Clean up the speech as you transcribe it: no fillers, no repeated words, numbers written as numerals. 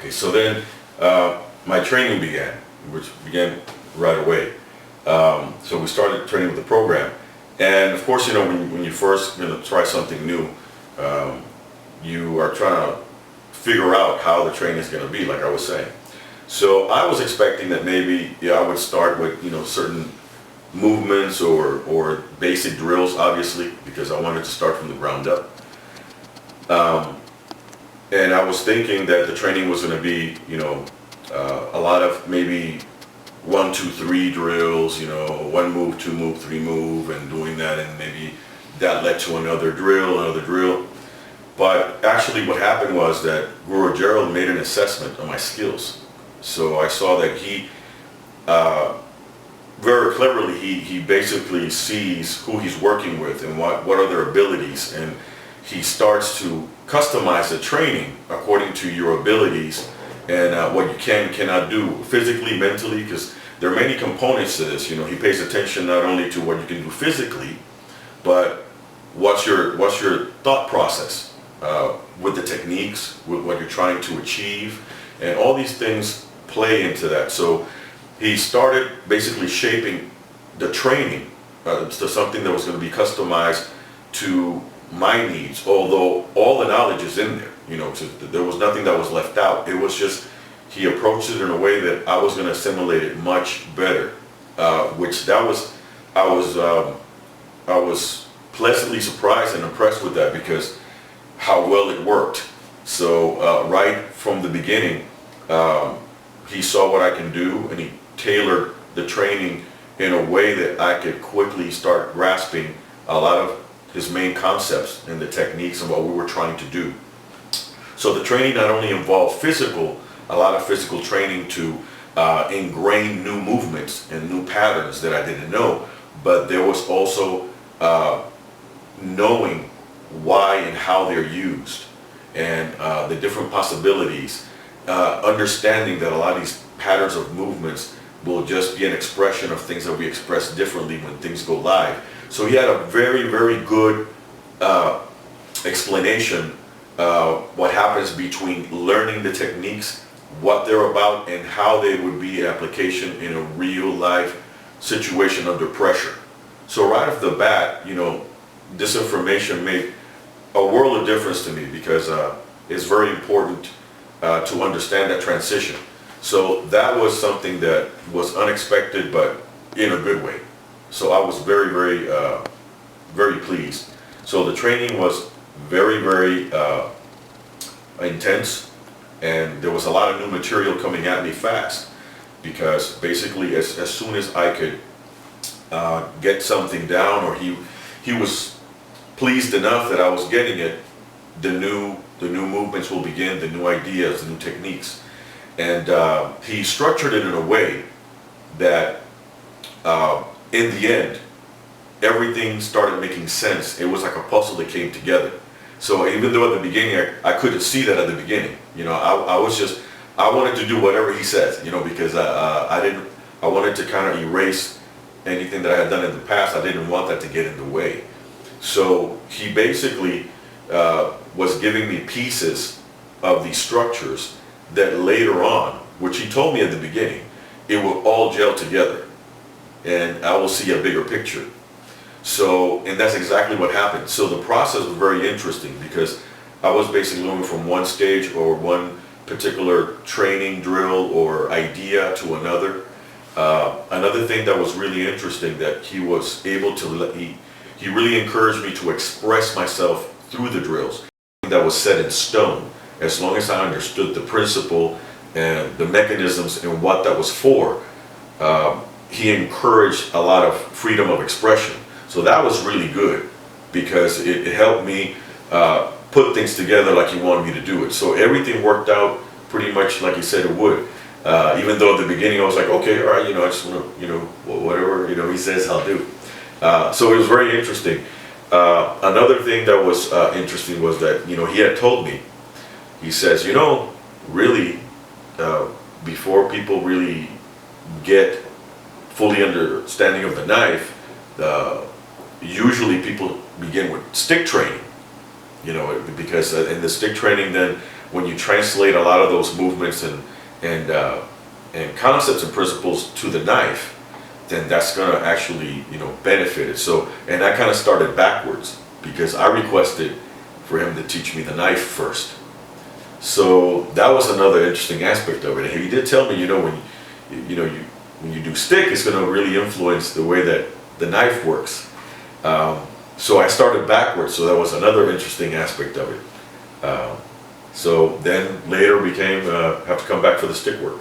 Okay, so then my training began, which began right away. So we started training with the program. And of course, when you first try something new, you are trying to figure out how the training is going to be, like I was saying. So I was expecting that maybe I would start with certain movements or basic drills, obviously, because I wanted to start from the ground up. And I was thinking that the training was going to be, a lot of maybe 1, 2, 3 drills, 1 move, 2 move, 3 move, and doing that, and maybe that led to another drill. But actually what happened was that Guru Gerald made an assessment of my skills. So I saw that he, very cleverly, he basically sees who he's working with and what are their abilities, and he starts to customize the training according to your abilities and what you can and cannot do physically, mentally, because there are many components to this. He pays attention not only to what you can do physically, but what's your thought process with the techniques, with what you're trying to achieve, and all these things play into that. So he started basically shaping the training to something that was going to be customized to my needs, although all the knowledge is in there. There was nothing that was left out. It was just he approached it in a way that I was going to assimilate it much better, I was pleasantly surprised and impressed with that, because how well it worked. So right from the beginning, he saw what I can do, and he tailored the training in a way that I could quickly start grasping a lot of his main concepts and the techniques and what we were trying to do. So the training not only involved a lot of physical training to ingrain new movements and new patterns that I didn't know, but there was also knowing why and how they're used, and the different possibilities, understanding that a lot of these patterns of movements will just be an expression of things that we express differently when things go live. So he had a very, very good explanation what happens between learning the techniques, what they're about, and how they would be application in a real life situation under pressure. So right off the bat, this information made a world of difference to me, because it's very important to understand that transition. So that was something that was unexpected, but in a good way. So I was very, very, very pleased. So the training was very, very intense, and there was a lot of new material coming at me fast, because basically as soon as I could get something down, or he was pleased enough that I was getting it, the new movements will begin, the new ideas, the new techniques. And he structured it in a way that in the end, everything started making sense. It was like a puzzle that came together. So even though at the beginning I couldn't see that at the beginning, I wanted to do whatever he says, because I wanted to kind of erase anything that I had done in the past. I didn't want that to get in the way. So he basically was giving me pieces of these structures that later on, which he told me at the beginning, it will all gel together and I will see a bigger picture. So, and that's exactly what happened. So the process was very interesting, because I was basically moving from one stage or one particular training drill or idea to another. Another thing that was really interesting, that he was able to, he really encouraged me to express myself through the drills. That was set in stone, as long as I understood the principle and the mechanisms and what that was for. He encouraged a lot of freedom of expression. So that was really good, because it helped me put things together like he wanted me to do it. So everything worked out pretty much like he said it would. Even though at the beginning I was like, okay, all right, I just want to, whatever, he says, I'll do. So it was very interesting. Another thing that was interesting was that, he had told me, he says, really, before people really get fully understanding of the knife, usually people begin with stick training. you know, because in the stick training, then when you translate a lot of those movements and concepts and principles to the knife, then that's gonna actually, you know, benefit it. So, and I kind of started backwards because I requested for him to teach me the knife first. So that was another interesting aspect of it. And he did tell me, you know, when you do stick, it's gonna really influence the way that the knife works. So I started backwards, so that was another interesting aspect of it. So then later became, have to come back for the stick work.